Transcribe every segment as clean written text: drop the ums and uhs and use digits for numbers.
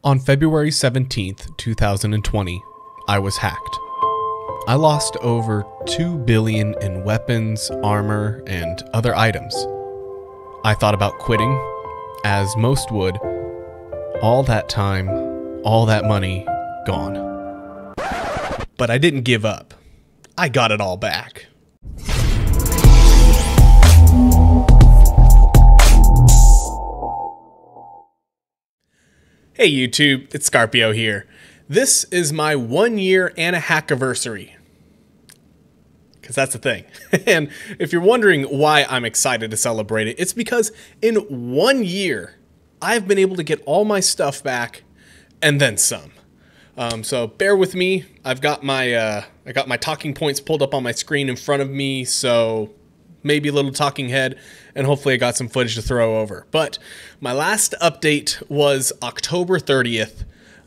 On February 17th, 2020, I was hacked. I lost over 2 billion in weapons, armor, and other items. I thought about quitting, as most would. All that time, all that money, gone. But I didn't give up. I got it all back. Hey YouTube, it's Skarpio here. This is my 1 year and a hack-iversary. Because that's the thing. And if you're wondering why I'm excited to celebrate it, it's because in 1 year, I've been able to get all my stuff back and then some. So bear with me. I've got my talking points pulled up on my screen in front of me, so maybe a little talking head, and hopefully I got some footage to throw over. But my last update was October 30th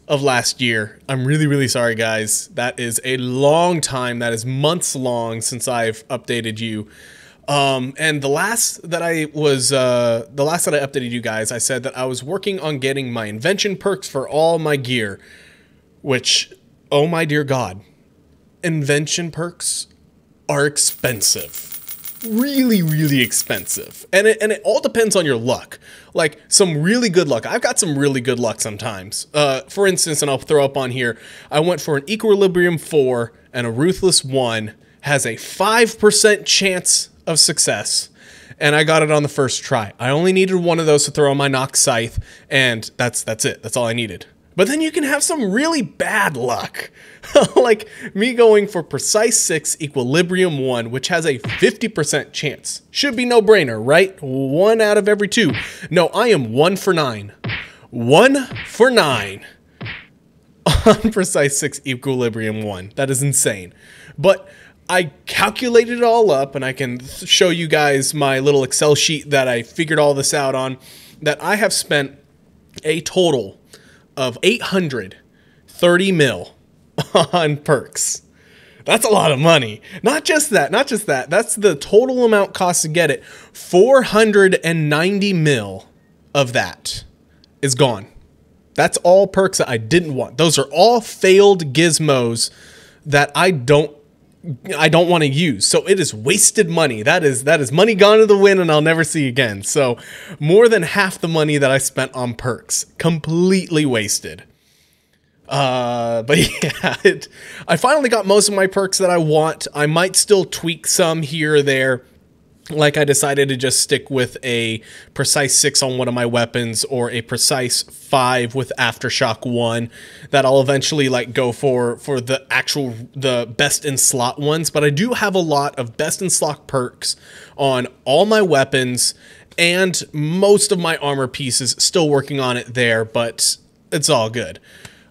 of last year. I'm really sorry, guys. That is a long time. That is months long since I've updated you. And the last that I updated you guys, I said that I was working on getting my invention perks for all my gear, which, oh my dear God, invention perks are expensive. Really expensive. And it all depends on your luck. Like some really good luck. I've got some really good luck sometimes. For instance, and I'll throw up on here, I went for an Equilibrium 4 and a Ruthless 1, has a 5% chance of success, and I got it on the first try. I only needed one of those to throw on my Nox Scythe, and that's it. That's all I needed. But then you can have some really bad luck. Like me going for Precise 6 Equilibrium 1, which has a 50% chance. Should be no brainer, right? 1 out of every 2. No, I am 1 for 9. 1 for 9 on Precise 6 Equilibrium 1. That is insane. But I calculated it all up, and I can show you guys my little Excel sheet that I figured all this out on, that I have spent a total of 830 mil on perks. That's a lot of money. Not just that. That's the total amount cost to get it. 490 mil of that is gone. That's all perks that I didn't want. Those are all failed gizmos that I don't want to use. So it is wasted money. That is money gone to the wind and I'll never see again. So more than half the money that I spent on perks, completely wasted. But yeah, I finally got most of my perks that I want. I might still tweak some here or there. Like I decided to just stick with a Precise 6 on one of my weapons, or a Precise 5 with Aftershock 1 that I'll eventually like go for the best in slot ones. But I do have a lot of best in slot perks on all my weapons and most of my armor pieces. Still working on it there, but it's all good.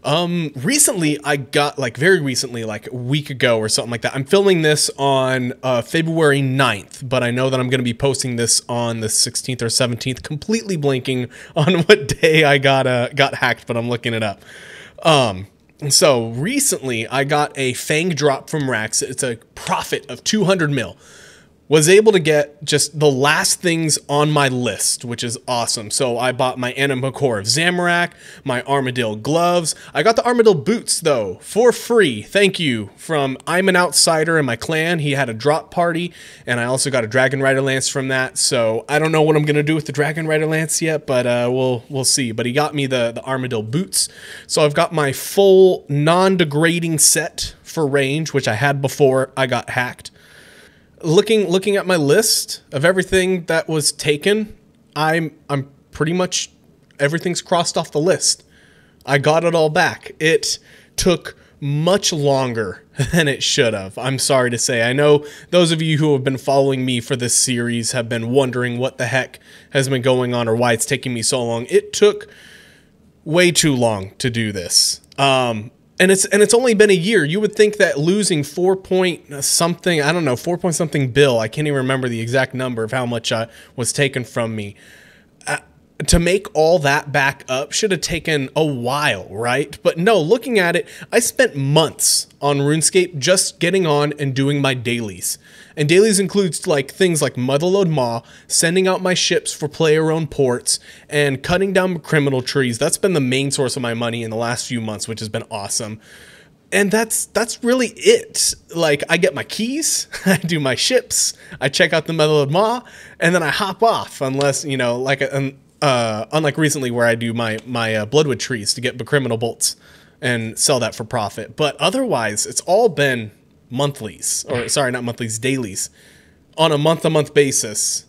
Recently I got, like very recently, like a week ago or something like that. I'm filming this on February 9th, but I know that I'm going to be posting this on the 16th or 17th, completely blanking on what day I got hacked, but I'm looking it up. So recently I got a Fang drop from Rax. It's a profit of 200 mil. Was able to get just the last things on my list, which is awesome. So I bought my Anima Core of Zamorak, my Armadillo gloves. I got the Armadillo boots, though, for free. Thank you, from I'm an Outsider in my clan. He had a drop party, and I also got a Dragon Rider Lance from that. So I don't know what I'm going to do with the Dragon Rider Lance yet, but we'll see. But he got me the Armadillo boots. So I've got my full non-degrading set for range, which I had before I got hacked. Looking at my list of everything that was taken, I'm pretty much, everything's crossed off the list. I got it all back. It took much longer than it should have. I'm sorry to say. I know those of you who have been following me for this series have been wondering what the heck has been going on or why it's taking me so long. It took way too long to do this. And it's only been a year. You would think that losing 4 point something, I don't know, 4 point something bill, I can't even remember the exact number of how much was taken from me. to make all that back up should have taken a while, right? But no, looking at it, I spent months on RuneScape just getting on and doing my dailies. And dailies includes like things like Motherlode Maw, sending out my ships for player-owned ports, and cutting down criminal trees. That's been the main source of my money in the last few months, which has been awesome. And that's really it. Like, I get my keys, I do my ships, I check out the Motherlode Maw, and then I hop off, unless, you know, like unlike recently where I do my Bloodwood trees to get the criminal bolts and sell that for profit. But otherwise, it's all been monthlies, or sorry, not monthlies, dailies, on a month-to-month basis.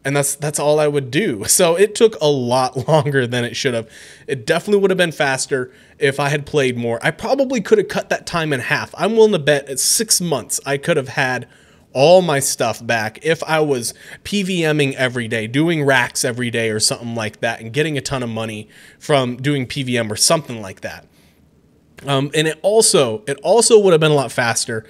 And that's all I would do. So it took a lot longer than it should have. It definitely would have been faster if I had played more. I probably could have cut that time in half. I'm willing to bet at 6 months I could have had all my stuff back if I was PVMing every day, doing racks every day or something like that, and getting a ton of money from doing PVM or something like that. And it also would have been a lot faster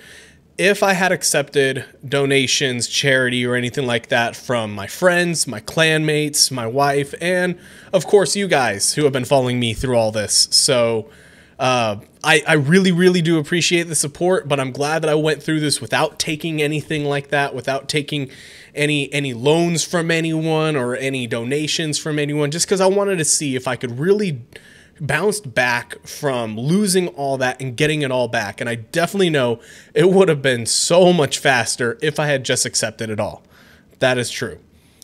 if I had accepted donations, charity, or anything like that from my friends, my clanmates, my wife, and of course you guys who have been following me through all this. So I really, really do appreciate the support, but I'm glad that I went through this without taking anything like that, without taking any loans from anyone or any donations from anyone, just because I wanted to see if I could really bounced back from losing all that and getting it all back. And I definitely know it would have been so much faster if I had just accepted it all. That is true.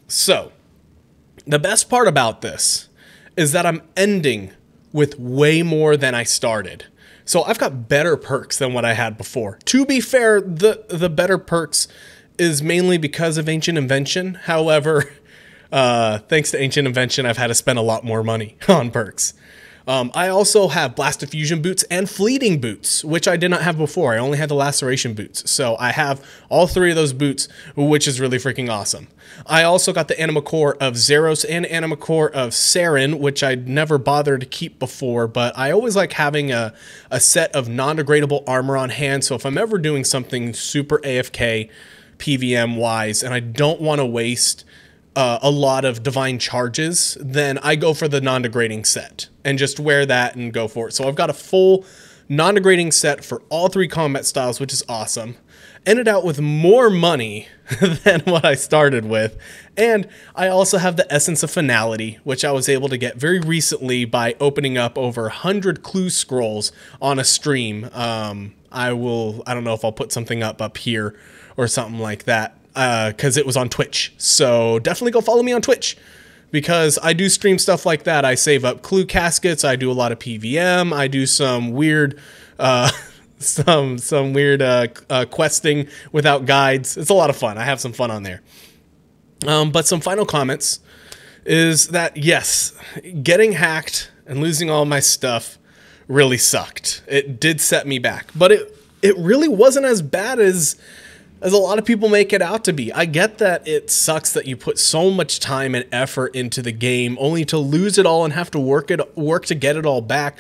So the best part about this is that I'm ending with way more than I started. So I've got better perks than what I had before. To be fair, the better perks is mainly because of Ancient Invention. However, thanks to Ancient Invention, I've had to spend a lot more money on perks. I also have Blast Diffusion boots and Fleeting boots, which I did not have before. I only had the Laceration boots. So I have all three of those boots, which is really freaking awesome. I also got the Anima Core of Zeros and Anima Core of Saren, which I'd never bothered to keep before, but I always like having a set of non-degradable armor on hand. So if I'm ever doing something super AFK PVM wise and I don't want to waste a lot of divine charges, then I go for the non-degrading set and just wear that and go for it. So I've got a full non-degrading set for all three combat styles, which is awesome. Ended out with more money than what I started with. And I also have the Essence of Finality, which I was able to get very recently by opening up over 100 clue scrolls on a stream. I don't know if I'll put something up here or something like that, because it was on Twitch. So definitely go follow me on Twitch, because I do stream stuff like that. I save up clue caskets. I do a lot of PVM. I do some weird, some weird questing without guides. It's a lot of fun. I have some fun on there. But some final comments is that yes, getting hacked and losing all my stuff really sucked. It did set me back, but it really wasn't as bad as a lot of people make it out to be. I get that it sucks that you put so much time and effort into the game only to lose it all and have to work to get it all back,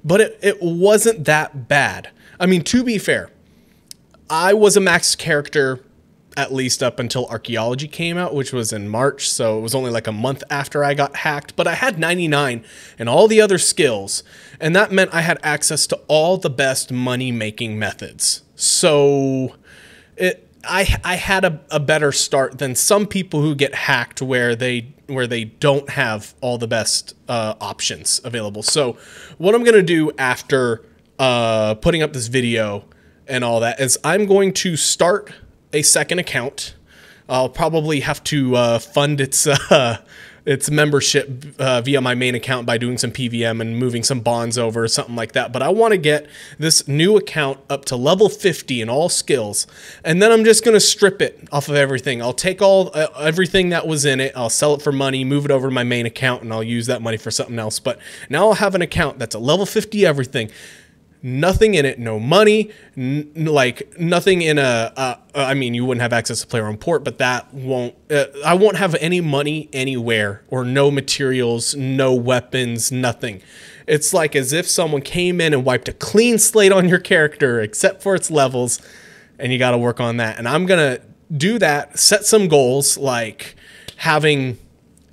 but it wasn't that bad. I mean, to be fair, I was a max character at least up until Archaeology came out, which was in March, so it was only like a month after I got hacked, but I had 99 and all the other skills, and that meant I had access to all the best money-making methods. So I had a better start than some people who get hacked where they don't have all the best options available. So what I'm going to do after putting up this video and all that is I'm going to start a second account. I'll probably have to fund its membership via my main account by doing some PVM and moving some bonds over or something like that. But I want to get this new account up to level 50 in all skills. And then I'm just going to strip it off of everything. I'll take everything that was in it. I'll sell it for money, move it over to my main account, and I'll use that money for something else. But now I'll have an account that's a level 50 everything. Nothing in it, no money, like nothing in I mean, you wouldn't have access to player on port, but that won't, I won't have any money anywhere or no materials, no weapons, nothing. It's like as if someone came in and wiped a clean slate on your character, except for its levels, and you got to work on that. And I'm going to do that, set some goals, like having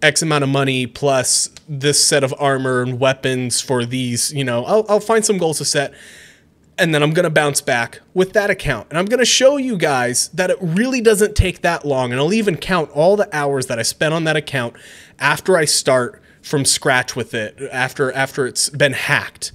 X amount of money plus this set of armor and weapons for these, you know, I'll find some goals to set. And then I'm going to bounce back with that account. And I'm going to show you guys that it really doesn't take that long. And I'll even count all the hours that I spent on that account after I start from scratch with it, after it's been hacked.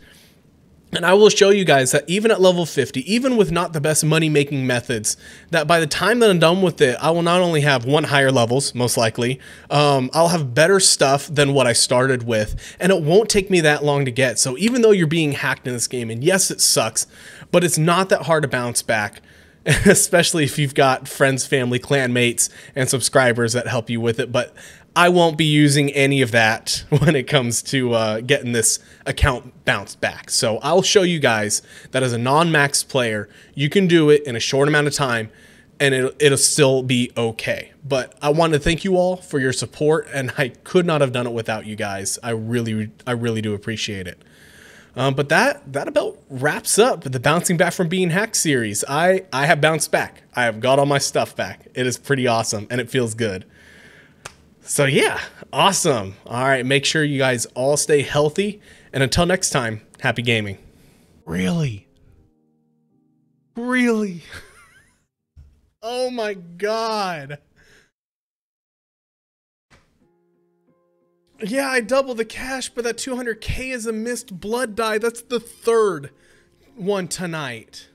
And I will show you guys that even at level 50, even with not the best money-making methods, that by the time that I'm done with it, I will not only have 1 higher levels, most likely, I'll have better stuff than what I started with, and it won't take me that long to get. So even though you're being hacked in this game, and yes, it sucks, but it's not that hard to bounce back, especially if you've got friends, family, clanmates, and subscribers that help you with it. But I won't be using any of that when it comes to getting this account bounced back. So I'll show you guys that as a non-max player, you can do it in a short amount of time and it'll still be okay. But I want to thank you all for your support, and I could not have done it without you guys. I really do appreciate it. But that about wraps up the Bouncing Back from Being Hacked series. I have bounced back. I have got all my stuff back. It is pretty awesome and it feels good. So yeah, awesome. All right, make sure you guys all stay healthy. And until next time, happy gaming. Really? Really? Oh my God. Yeah, I doubled the cash, but that 200K is a missed blood die. That's the 3rd one tonight.